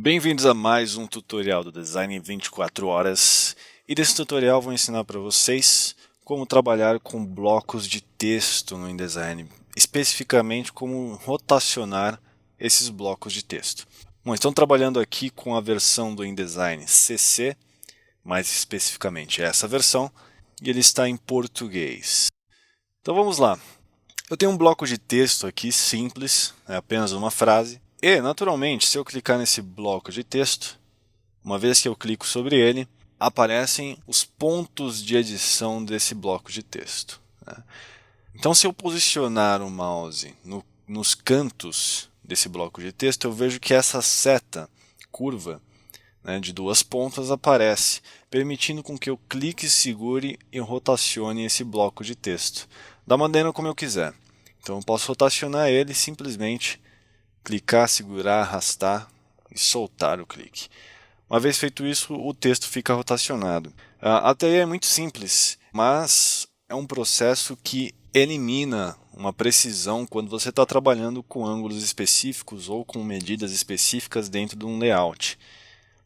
Bem-vindos a mais um tutorial do Design em 24 horas. E nesse tutorial vou ensinar para vocês como trabalhar com blocos de texto no InDesign, especificamente como rotacionar esses blocos de texto. Bom, estão trabalhando aqui com a versão do InDesign CC, mais especificamente essa versão, e ele está em português. Então vamos lá. Eu tenho um bloco de texto aqui simples, é apenas uma frase. E, naturalmente, se eu clicar nesse bloco de texto, uma vez que eu clico sobre ele, aparecem os pontos de edição desse bloco de texto. Então, se eu posicionar o mouse nos cantos desse bloco de texto, eu vejo que essa seta curva de duas pontas aparece, permitindo com que eu clique, segure e rotacione esse bloco de texto, da maneira como eu quiser. Então, eu posso rotacionar ele simplesmente clicar, segurar, arrastar e soltar o clique. Uma vez feito isso, o texto fica rotacionado. A TI é muito simples, mas é um processo que elimina uma precisão quando você está trabalhando com ângulos específicos ou com medidas específicas dentro de um layout.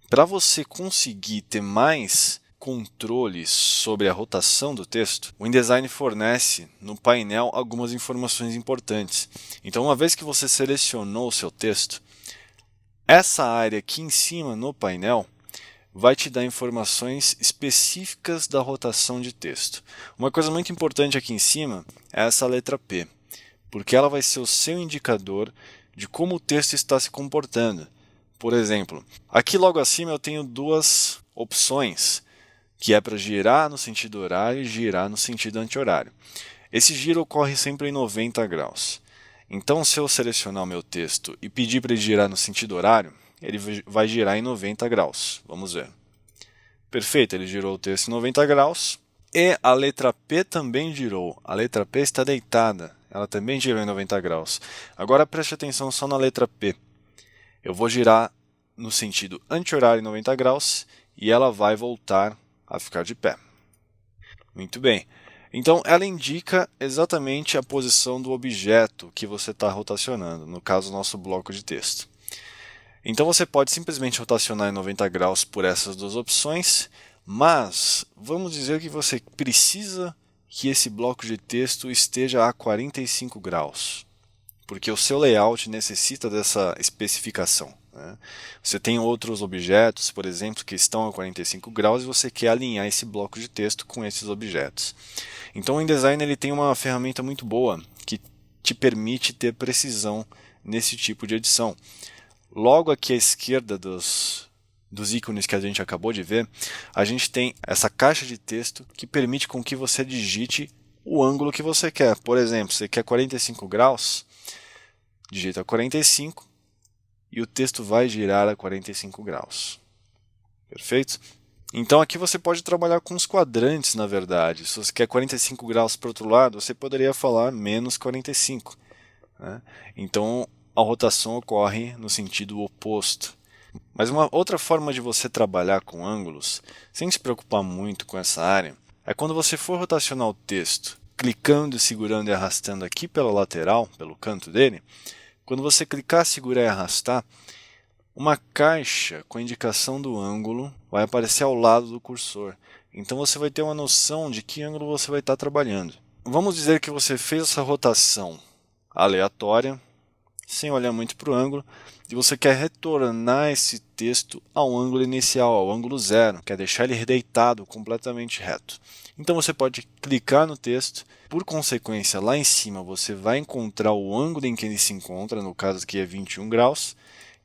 Para você conseguir ter mais controle sobre a rotação do texto, o InDesign fornece no painel algumas informações importantes. Então, uma vez que você selecionou o seu texto, essa área aqui em cima no painel vai te dar informações específicas da rotação de texto. Uma coisa muito importante aqui em cima é essa letra P, porque ela vai ser o seu indicador de como o texto está se comportando. Por exemplo, aqui logo acima eu tenho duas opções, que é para girar no sentido horário e girar no sentido anti-horário. Esse giro ocorre sempre em 90 graus. Então, se eu selecionar o meu texto e pedir para ele girar no sentido horário, ele vai girar em 90 graus. Vamos ver. Perfeito, ele girou o texto em 90 graus. E a letra P também girou. A letra P está deitada. Ela também girou em 90 graus. Agora preste atenção só na letra P. Eu vou girar no sentido anti-horário em 90 graus e ela vai voltar a ficar de pé. Muito bem. Então, ela indica exatamente a posição do objeto que você está rotacionando, no caso, o nosso bloco de texto. Então, você pode simplesmente rotacionar em 90 graus por essas duas opções, mas vamos dizer que você precisa que esse bloco de texto esteja a 45 graus, porque o seu layout necessita dessa especificação. Você tem outros objetos, por exemplo, que estão a 45 graus e você quer alinhar esse bloco de texto com esses objetos. Então o InDesign ele tem uma ferramenta muito boa que te permite ter precisão nesse tipo de edição. Logo aqui à esquerda dos ícones que a gente acabou de ver, a gente tem essa caixa de texto que permite com que você digite o ângulo que você quer. Por exemplo, você quer 45 graus, digita 45 e o texto vai girar a 45 graus. Perfeito? Então aqui você pode trabalhar com os quadrantes, na verdade. Se você quer 45 graus para o outro lado, você poderia falar menos 45. Então a rotação ocorre no sentido oposto. Mas uma outra forma de você trabalhar com ângulos, sem se preocupar muito com essa área, é quando você for rotacionar o texto, clicando, segurando e arrastando aqui pela lateral, pelo canto dele. Quando você clicar, segurar e arrastar, uma caixa com a indicação do ângulo vai aparecer ao lado do cursor. Então você vai ter uma noção de que ângulo você vai estar trabalhando. Vamos dizer que você fez essa rotação aleatória, sem olhar muito para o ângulo, e você quer retornar esse texto ao ângulo inicial, ao ângulo zero, quer deixar ele deitado completamente reto. Então você pode clicar no texto, por consequência lá em cima você vai encontrar o ângulo em que ele se encontra, no caso aqui é 21 graus,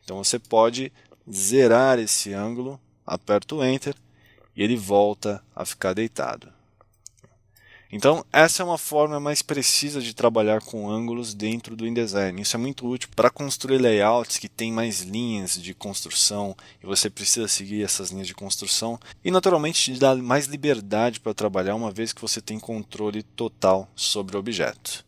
então você pode zerar esse ângulo, aperta o Enter e ele volta a ficar deitado. Então, essa é uma forma mais precisa de trabalhar com ângulos dentro do InDesign. Isso é muito útil para construir layouts que têm mais linhas de construção e você precisa seguir essas linhas de construção. E, naturalmente, te dá mais liberdade para trabalhar uma vez que você tem controle total sobre o objeto.